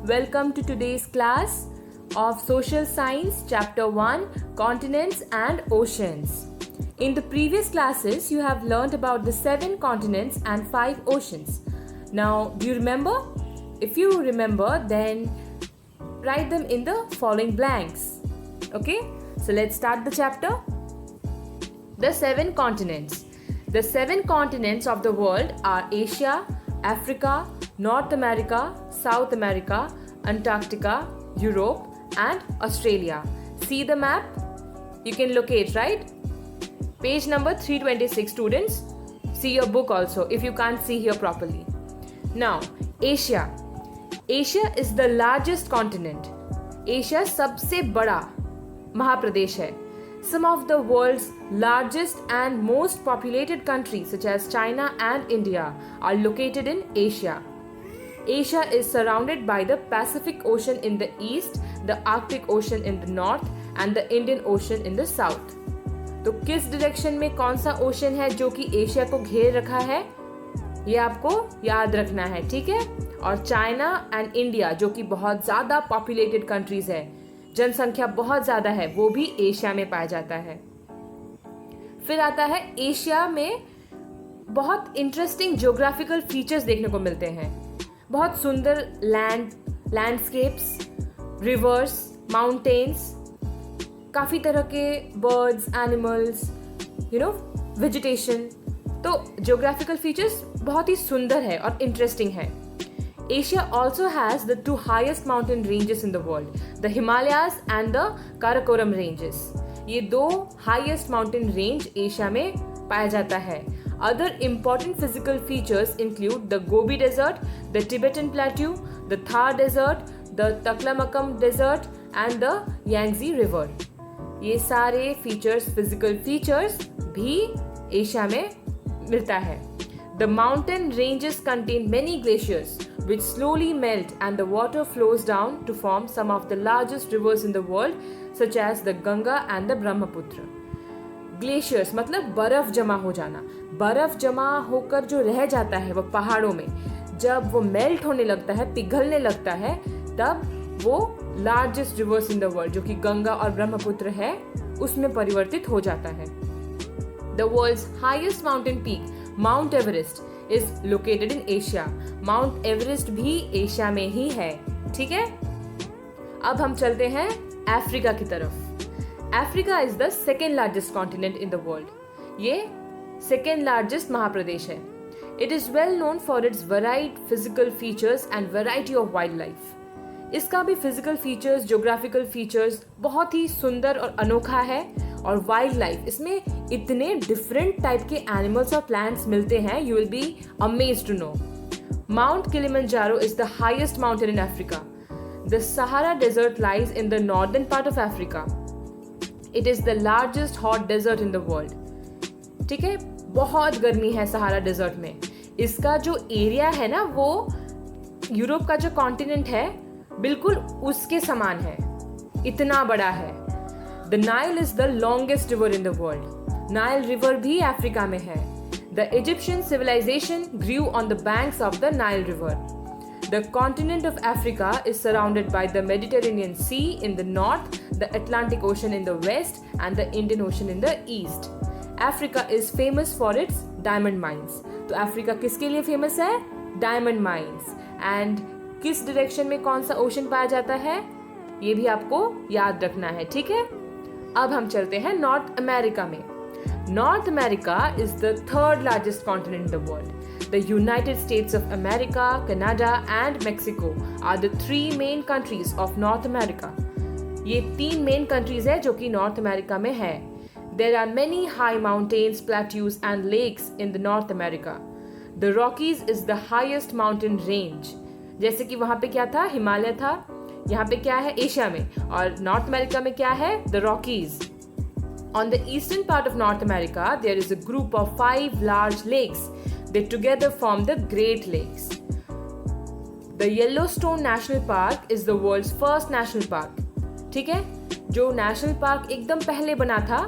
Welcome to today's class of Social Science Chapter 1 Continents and Oceans. In the previous classes, you have learned about the 7 continents and 5 oceans. Now, do you remember? If you remember, then write them in the following blanks. Okay? So let's start the chapter. The 7 continents. The 7 continents of the world are Asia, Africa, North America, South America, Antarctica, Europe, and Australia. See the map? You can locate, right? Page number 326, students. See your book also if you can't see here properly. Now, Asia. Asia is the largest continent. Asia सबसे बड़ा महाप्रदेश है. Some of the world's largest and most populated countries such as China and India are located in Asia. Asia is surrounded by the Pacific Ocean in the east, the Arctic Ocean in the north and the Indian Ocean in the south. तो किस direction में कौन सा ocean है जो कि Asia को घेर रखा है, ये आपको याद रखना है, ठीक है? और चाइना एंड इंडिया जो कि बहुत ज़्यादा पॉपुलेटेड कंट्रीज है, जनसंख्या बहुत ज़्यादा है, वो भी एशिया में पाया जाता है. फिर आता है एशिया में बहुत इंटरेस्टिंग ज्योग्राफिकल फीचर्स देखने को मिलते हैं. बहुत सुंदर लैंडस्केप्स, रिवर्स, माउंटेन्स, काफ़ी तरह के बर्ड्स, एनिमल्स, वेजिटेशन. तो ज्योग्राफिकल फीचर्स बहुत ही सुंदर है और इंटरेस्टिंग है. Asia also has the 2 highest mountain ranges in the world, the Himalayas and the Karakoram ranges. ये 2 highest mountain range एशिया में पाया जाता है. Other important physical features include the Gobi Desert, the Tibetan Plateau, the Thar Desert, the Taklamakan Desert and the Yangtze River. ये सारे features, physical features भी Asia में मिलता है. The mountain ranges contain many glaciers which slowly melt and the water flows down to form some of the largest rivers in the world such as the Ganga and the Brahmaputra. Glaciers मतलब बर्फ जमा हो जाना. बर्फ जमा होकर जो रह जाता है वो पहाड़ों में, जब वो मेल्ट होने लगता है, पिघलने लगता है, तब वो largest reverse in the world जो कि गंगा और ब्रह्मपुत्र है उसमें परिवर्तित हो जाता है. The world's highest mountain peak Mount Everest is located in Asia. Mount Everest भी एशिया में ही है, ठीक है? अब हम चलते हैं अफ्रीका की तरफ. Africa is the second largest continent in the world. ये सेकेंड लार्जेस्ट महाप्रदेश है. It is well known for its varied physical features and variety of wild life. इसका भी फिजिकल फीचर्स, ज्योग्राफिकल फीचर्स बहुत ही सुंदर और अनोखा है. और वाइल्ड लाइफ, इसमें इतने डिफरेंट टाइप के एनिमल्स और प्लांट्स मिलते हैं, you will be amazed to know. Mount Kilimanjaro is the highest mountain in Africa. The Sahara desert lies in the northern part of Africa. It is the largest hot desert in the world. ठीक है, बहुत गर्मी है Sahara desert में. इसका जो area है ना, वो यूरोप का जो कॉन्टिनेंट है बिल्कुल उसके समान है, इतना बड़ा है. The Nile is the longest river in the world. Nile River भी अफ्रीका में है. The Egyptian civilisation grew on the banks of the Nile River. The continent of Africa is surrounded by the Mediterranean Sea in the north, the Atlantic Ocean in the west and the Indian Ocean in the east. Africa is famous for its diamond mines. तो Africa किसके लिए famous है? Diamond mines. And किस direction में कौन सा ocean पाया जाता है, ये भी आपको याद रखना है, ठीक है? अब हम चलते हैं नॉर्थ अमेरिका में. North America is the third largest continent in the world. The United States of America, Canada and Mexico are the 3 main countries of North America. ये 3 मेन कंट्रीज है जो कि नॉर्थ अमेरिका में है. There are many high mountains, plateaus and lakes in the North America. The Rockies is the highest mountain range. जैसे कि वहां पे क्या था, हिमालय था. यहाँ पे क्या है, एशिया में. और नॉर्थ अमेरिका में क्या है, the Rockies. On the eastern part of North America there is a group of 5 large lakes. They together form the Great Lakes. The Yellowstone National Park is the world's first national park. ठीक है, जो national park एकदम पहले बना था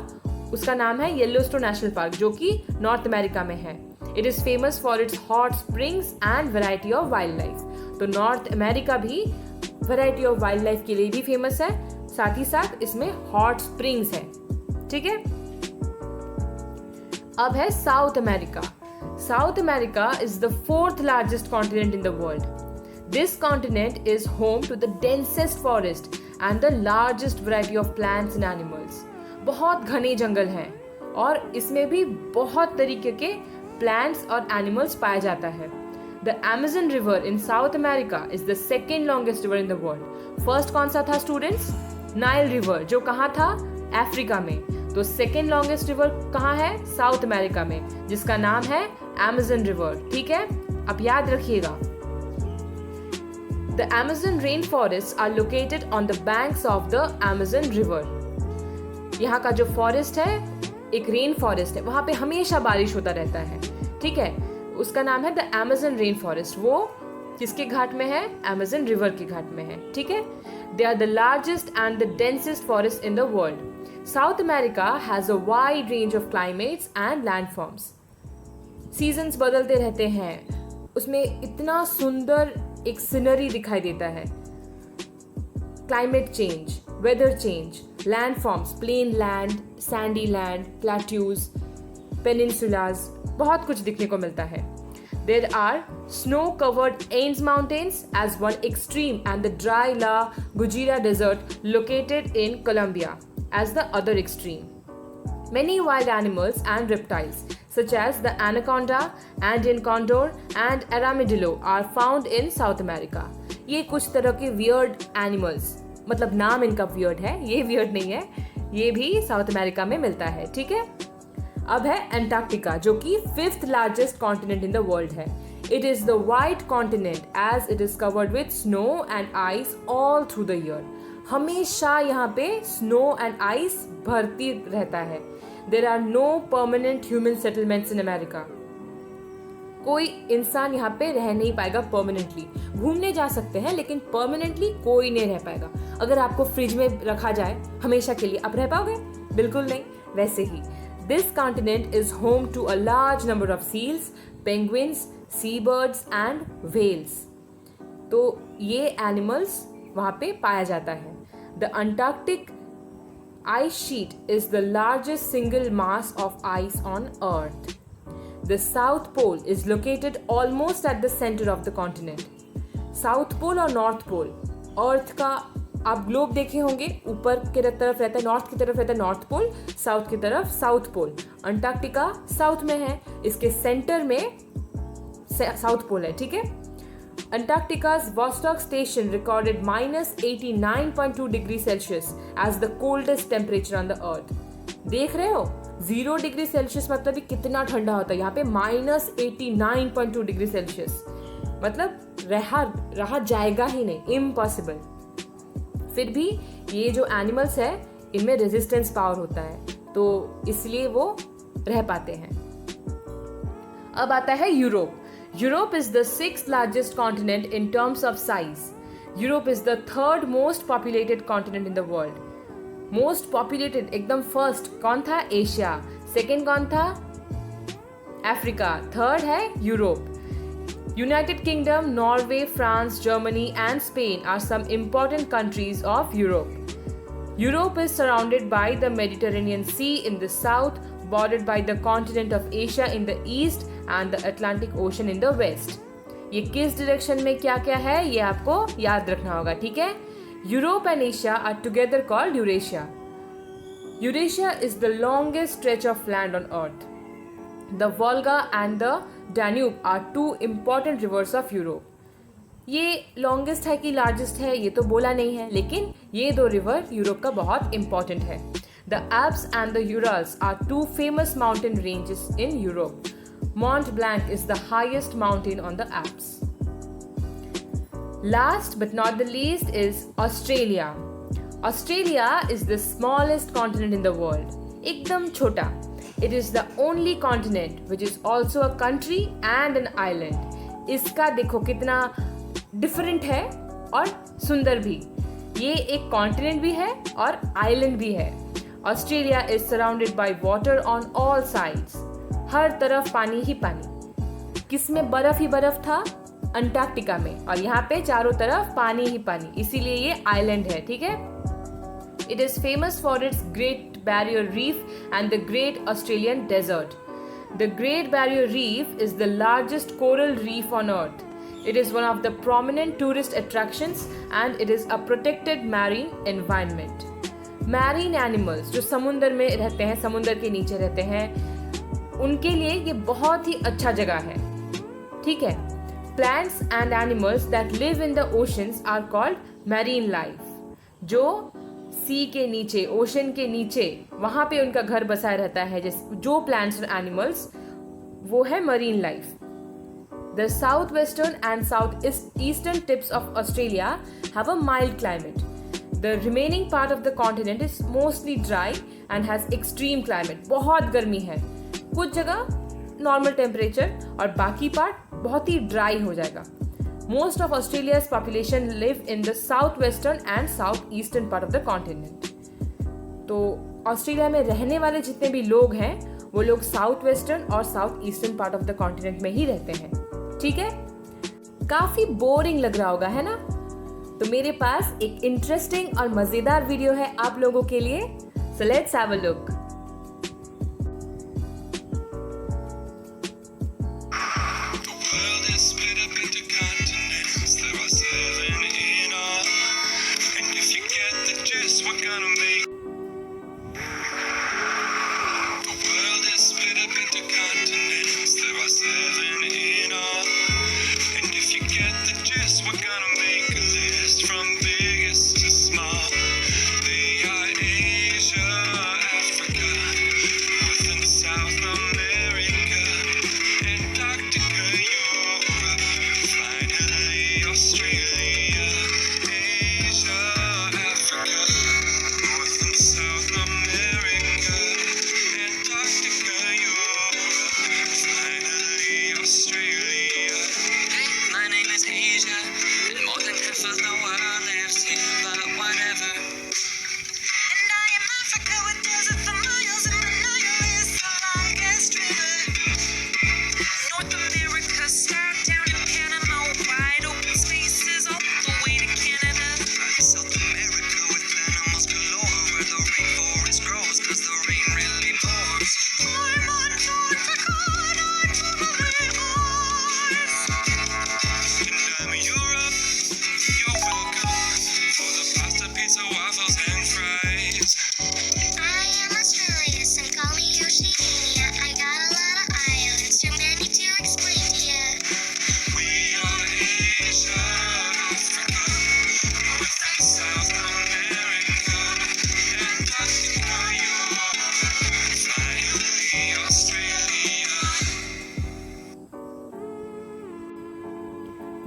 उसका नाम है येलोस्टोन नेशनल पार्क, जो कि नॉर्थ अमेरिका में है. It is famous for it's hot springs and variety of wild life. तो नॉर्थ अमेरिका भी वैरायटी ऑफ वाइल्ड लाइफ के लिए भी फेमस है, साथ ही साथ इसमें हॉट स्प्रिंग्स है। ठीक है, अब है south America. South America is the 4th largest continent in the world. This continent is home to the densest forest and the largest variety of plants and animals. बहुत घने जंगल हैं और इसमें भी बहुत तरीके के प्लांट्स और एनिमल्स पाया जाता है। The Amazon River in South America is the second longest river in the world. First कौन सा था स्टूडेंट्स? नाइल रिवर, जो कहाँ था? अफ्रीका में। तो सेकेंड लॉन्गेस्ट रिवर कहाँ है? साउथ अमेरिका में, जिसका नाम है अमेज़न रिवर। ठीक है, अब याद रखिएगा। The Amazon rainforests are located on the banks of the Amazon River. यहाँ का जो फॉरेस्ट है एक रेन फॉरेस्ट है, वहाँ पे हमेशा बारिश होता रहता है। ठीक है, उसका नाम है द Amazon rainforest। वो किसके घाट में है? Amazon रिवर के घाट में है। ठीक है, they are the largest and the densest forest in the world. South America has a wide range of climates and landforms. Seasons बदलते रहते हैं, उसमें इतना सुंदर एक सीनरी दिखाई देता है। Climate change, weather change, land forms, plain land, sandy land, plateaus, peninsulas, बहुत कुछ दिखने को मिलता है। There are snow-covered Andes Mountains as one extreme and the dry La Gujira Desert located in Colombia as the other extreme. Many wild animals and reptiles such as the anaconda, Andean condor and armadillo are found in South America. ये कुछ तरह के weird animals, मतलब नाम इनका weird है, ये weird नहीं है, ये भी साउथ अमेरिका में मिलता है। ठीक है, अब है अंटार्कटिका, जो कि 5th largest continent in the world है। It is the white continent as it is covered with snow and ice all through the year. हमेशा यहाँ पे snow and ice भरती रहता है। There are no permanent human settlements in America. कोई इंसान यहाँ पे रह नहीं पाएगा परमानेंटली। घूमने जा सकते हैं लेकिन परमानेंटली कोई नहीं रह पाएगा। अगर आपको फ्रिज में रखा जाए हमेशा के लिए, आप रह पाओगे? बिल्कुल नहीं। वैसे ही This continent is home to a large number of seals, penguins, seabirds and whales. तो ये एनिमल्स वहाँ पे पाया जाता है। The Antarctic ice sheet is the largest single mass of ice on Earth. The South Pole is located almost at the center of the continent. South Pole और North Pole, Earth का आप globe देखे होंगे, ऊपर की तरफ रहता है, नॉर्थ की तरफ रहता है नॉर्थ पोल, साउथ की तरफ साउथ पोल। अंटार्कटिका साउथ में है, इसके सेंटर में साउथ पोल है। ठीक है, Antarctica's Vostok station recorded -89.2 degrees Celsius as the coldest temperature on the Earth. देख रहे हो, 0 डिग्री सेल्सियस मतलब भी कितना ठंडा होता है। यहाँ पे -89.2 डिग्री सेल्सियस मतलब रहा जाएगा ही नहीं, इम्पॉसिबल। फिर भी ये जो एनिमल्स है इनमें रेजिस्टेंस पावर होता है, तो इसलिए वो रह पाते हैं। अब आता है Europe. Europe is the 6th largest continent in terms of size. Europe is the 3rd most populated continent in the world. Most populated एकदम first कौन था? एशिया। सेकेंड कौन था? अफ्रीका। थर्ड है Europe. United Kingdom, Norway, France, Germany and Spain are some important countries of Europe. Europe is surrounded by the Mediterranean Sea in the south, bordered by the continent of Asia in the east and the Atlantic Ocean in the west. ये किस direction में क्या क्या है ये आपको याद रखना होगा। ठीक है, Europe and Asia are together called Eurasia. Eurasia is the longest stretch of land on earth. The Volga and the Danube are two important rivers of Europe. ये लॉन्गेस्ट है कि लार्जेस्ट है ये तो बोला नहीं है, लेकिन ये दो रिवर यूरोप का बहुत इंपॉर्टेंट है। The Alps and the Urals are two famous mountain ranges in Europe. Mont Blanc is the highest mountain on the Alps. Last but not the least is Australia. Australia is the smallest continent in the world. एकदम छोटा. It is the only continent which is also a country and an island. इसका देखो कितना different है और सुंदर भी। ये एक कॉन्टिनेंट भी है और आइलैंड भी है। Australia is surrounded by water on all sides. हर तरफ पानी ही पानी। किसमें बर्फ ही बर्फ था? अंटार्कटिका में, और यहाँ पे चारों तरफ पानी ही पानी, इसीलिए ये आइलैंड है, ठीक है। It is famous for its Great Barrier Reef and the Great Australian Desert. The Great Barrier Reef is the largest coral reef on earth. It is one of the prominent tourist attractions and it is a protected marine environment. Marine animals जो समुंदर में रहते हैं, समुंदर के नीचे रहते हैं, उनके लिए ये बहुत ही अच्छा जगह है, ठीक है। Plants and animals that live in the oceans are called marine life. जो सी के नीचे, ओशन के नीचे, वहाँ पे उनका घर बसाया रहता है, जो प्लांट्स और एनिमल्स, वो है marine life. The southwestern and southeastern tips of Australia have a mild climate. The remaining part of the continent is mostly dry and has extreme climate. बहुत गर्मी है, कुछ जगह नॉर्मल टेम्परेचर और बाकी पार्ट बहुत ही ड्राई हो जाएगा. Most of Australia's population live in the southwestern and southeastern part of the continent. तो ऑस्ट्रेलिया में रहने वाले जितने भी लोग हैं वो लोग साउथ वेस्टर्न और south eastern part of the continent में ही रहते हैं, ठीक है। काफी बोरिंग लग रहा होगा, है ना? तो मेरे पास एक इंटरेस्टिंग और मजेदार वीडियो है आप लोगों के लिए. So let's have a look.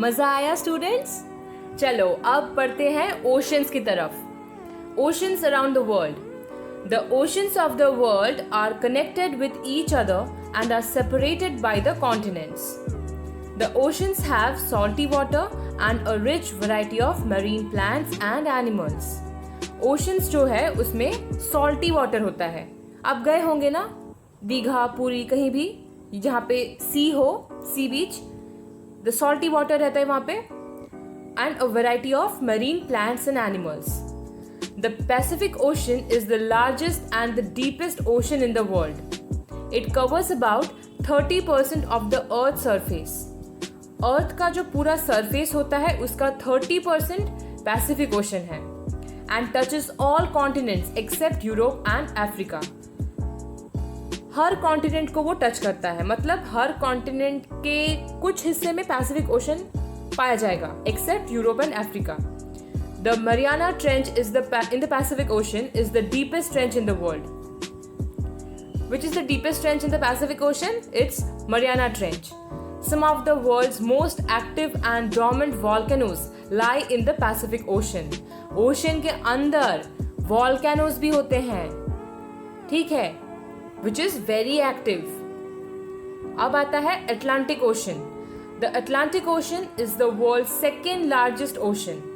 मजा आया स्टूडेंट्स? चलो अब पढ़ते हैं ओशंस की तरफ. Oceans around the world. The oceans of the world are connected with each other and are separated by the continents. The oceans have salty water and a rich variety of marine plants and animals. Oceans जो है उसमें salty water होता है. आप गए होंगे ना दीघा, पुरी, कहीं भी जहाँ पे सी हो, सी बीच, the salty water रहता है वहाँ पे, and a variety of marine plants and animals. The Pacific Ocean is the largest and the deepest ocean in the world. It covers about 30% of the Earth's surface. Earth का जो पूरा surface होता है उसका 30% Pacific Ocean है and touches all continents except Europe and Africa. Her continent को वो touch करता है, मतलब हर कॉन्टिनेंट के कुछ हिस्से में पैसिफिक ओशन पाया जाएगा except Europe and Africa. The Mariana Trench is in the Pacific Ocean is the deepest trench in the world. Which is the deepest trench in the Pacific Ocean? It's Mariana Trench. Some of the world's most active and dormant volcanoes lie in the Pacific Ocean. Ocean के अंदर volcanoes भी होते हैं, ठीक है, which is very active. अब आता है Atlantic Ocean. The Atlantic Ocean is the world's second largest ocean.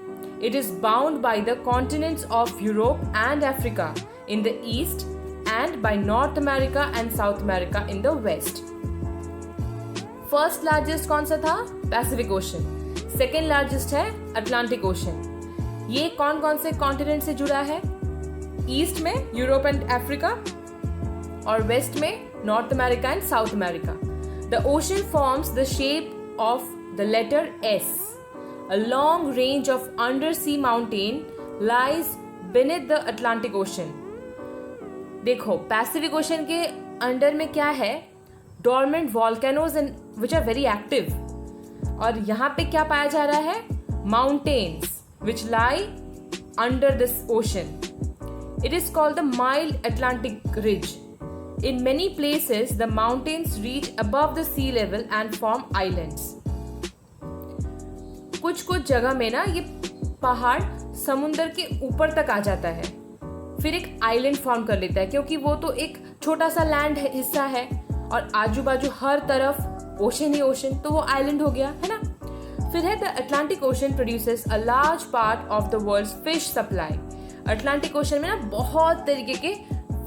It is bound by the continents of Europe and Africa in the east and by North America and South America in the west. First largest कौन सा था? Pacific ocean. Second largest है Atlantic ocean. ये कौन कौन से continent से जुड़ा है? ईस्ट में यूरोप एंड अफ्रीका और वेस्ट में North America and South America. The ocean forms the shape of the letter S. A long range of undersea mountain lies beneath the Atlantic Ocean. देखो, Pacific Ocean के under में क्या है? Dormant volcanoes and which are very active. और यहाँ पे क्या पाया जा रहा है? Mountains which lie under this ocean. It is called the mild Atlantic ridge. In many places, the mountains reach above the sea level and form islands. कुछ कुछ जगह में ना ये पहाड़ समुंदर के ऊपर तक आ जाता है, फिर एक आइलैंड फॉर्म कर लेता है, क्योंकि वो तो एक छोटा सा लैंड हिस्सा है और आजू बाजू हर तरफ ओशन ही ओशन, तो वो आइलैंड हो गया, है ना. फिर है the Atlantic Ocean produces a large part of the world's fish supply. Atlantic Ocean में ना बहुत तरीके के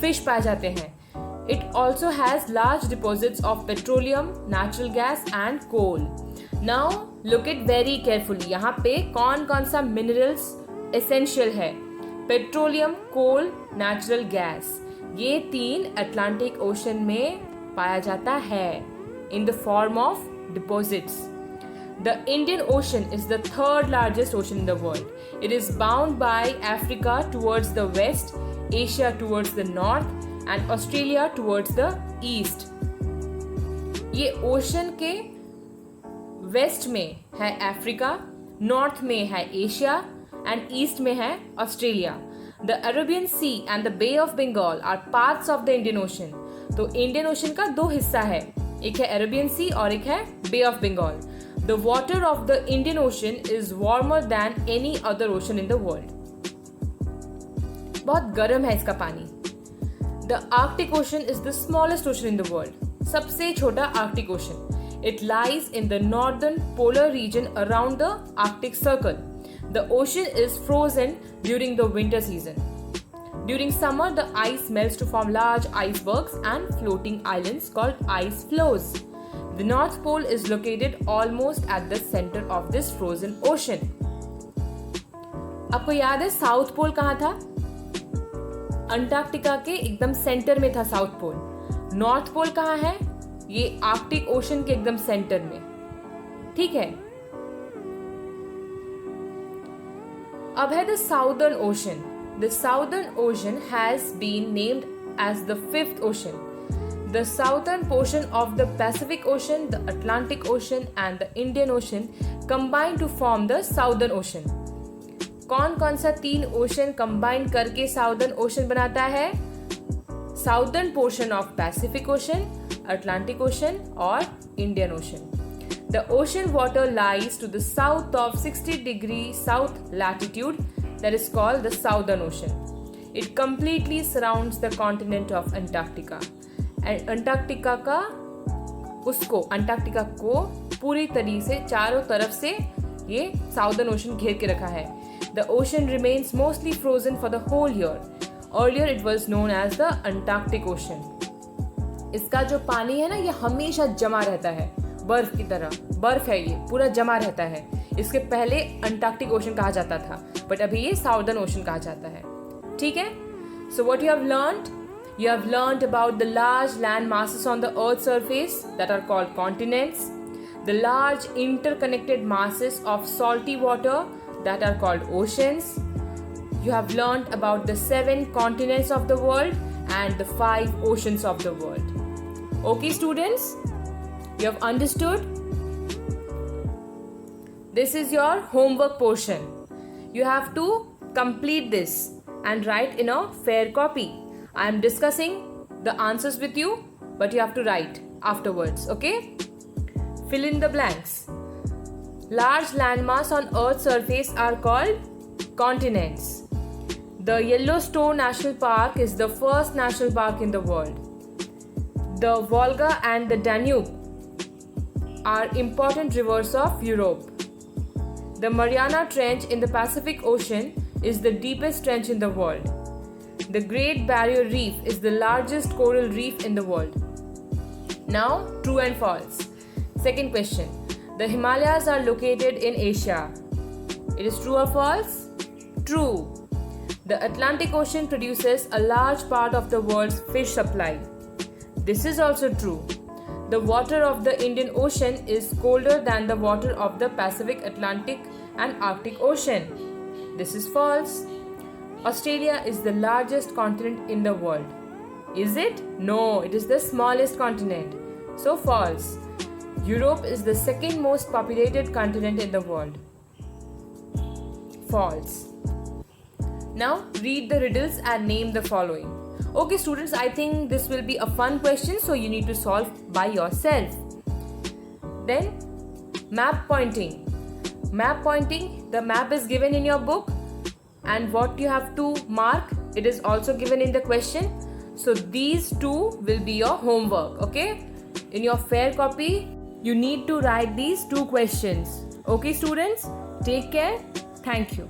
फिश पाए जाते हैं. It also has large deposits of petroleum, natural gas and coal. Now look it very carefully. यहाँ पे कौन कौन सा मिनरल्स एसेंशियल है? Petroleum, coal, natural gas. ये तीन अटलांटिक ओशन में पाया जाता है in the form of deposits. The Indian Ocean is the third largest ocean in the world. It is bound by Africa towards the west, Asia towards the north and Australia towards the east. ये ocean के waste में है Africa, north में है Asia and east में है Australia. The Arabian Sea and the Bay of Bengal are parts of the Indian Ocean. तो Indian Ocean का दो हिस्सा है, एक है अरेबियन सी और एक है bay of Bengal. The water of the Indian Ocean is warmer than any other ocean in the world. बहुत गर्म है इसका पानी. The Arctic Ocean is the smallest ocean in the world. सबसे छोटा Arctic Ocean. It lies in the northern polar region around the Arctic Circle. The ocean is frozen during the winter season. During summer, the ice melts to form large icebergs and floating islands called ice floes. The North Pole is located almost at the center of this frozen ocean. आपको याद है south pole कहाँ था? Antarctica के एकदम centre में था south pole. North pole कहाँ है? ये आर्कटिक ओशन के एकदम सेंटर में. ठीक है. अब है the Southern Ocean. The Southern Ocean has been named as the fifth ocean. The southern portion of the Pacific Ocean, the Atlantic Ocean and the Indian Ocean combine to form the Southern Ocean. कौन कौन सा तीन ocean combine करके southern ocean बनाता है? Southern portion of Pacific ocean, Atlantic ocean और Indian ocean. The ocean water lies to the south of 60 degree south latitude, that is called the Southern Ocean. It completely surrounds the continent of Antarctica. Antarctica को पूरी तरीके से चारों तरफ से ये southern ocean घेर के रखा है. The ocean remains mostly frozen for the whole year. Earlier it was known as the Antarctic Ocean. इसका जो पानी है ना, ये हमेशा जमा रहता है, बर्फ की तरह. बर्फ है, ये पूरा जमा रहता है. इसके पहले अंटार्कटिक ओशन कहा जाता था, बट अभी ये साउदर्न ओशन कहा जाता है. ठीक है. So what you have learned? You have learned about the large land masses on the Earth's surface that are called continents, the large interconnected masses of salty water that are called oceans. You have learned about the 7 continents of the world and the 5 oceans of the world. Okay, students? You have understood? This is your homework portion. You have to complete this and write in a fair copy. I am discussing the answers with you, but you have to write afterwards, okay? Fill in the blanks. Large landmass on Earth's surface are called continents. The Yellowstone National Park is the first national park in the world. The Volga and the Danube are important rivers of Europe. The Mariana Trench in the Pacific Ocean is the deepest trench in the world. The Great Barrier Reef is the largest coral reef in the world. Now, true and false. Second question. The Himalayas are located in Asia. It is true or false? True. The Atlantic Ocean produces a large part of the world's fish supply. This is also true. The water of the Indian Ocean is colder than the water of the Pacific, Atlantic and Arctic Ocean. This is false. Australia is the largest continent in the world. Is it? No, it is the smallest continent. So false. Europe is the second most populated continent in the world. False. Now read the riddles and name the following. Okay students, I think this will be a fun question, so you need to solve by yourself. Then map pointing. Map pointing, the map is given in your book and what you have to mark, it is also given in the question. So these two will be your homework, okay? In your fair copy, you need to write these two questions. Okay students, take care. Thank you.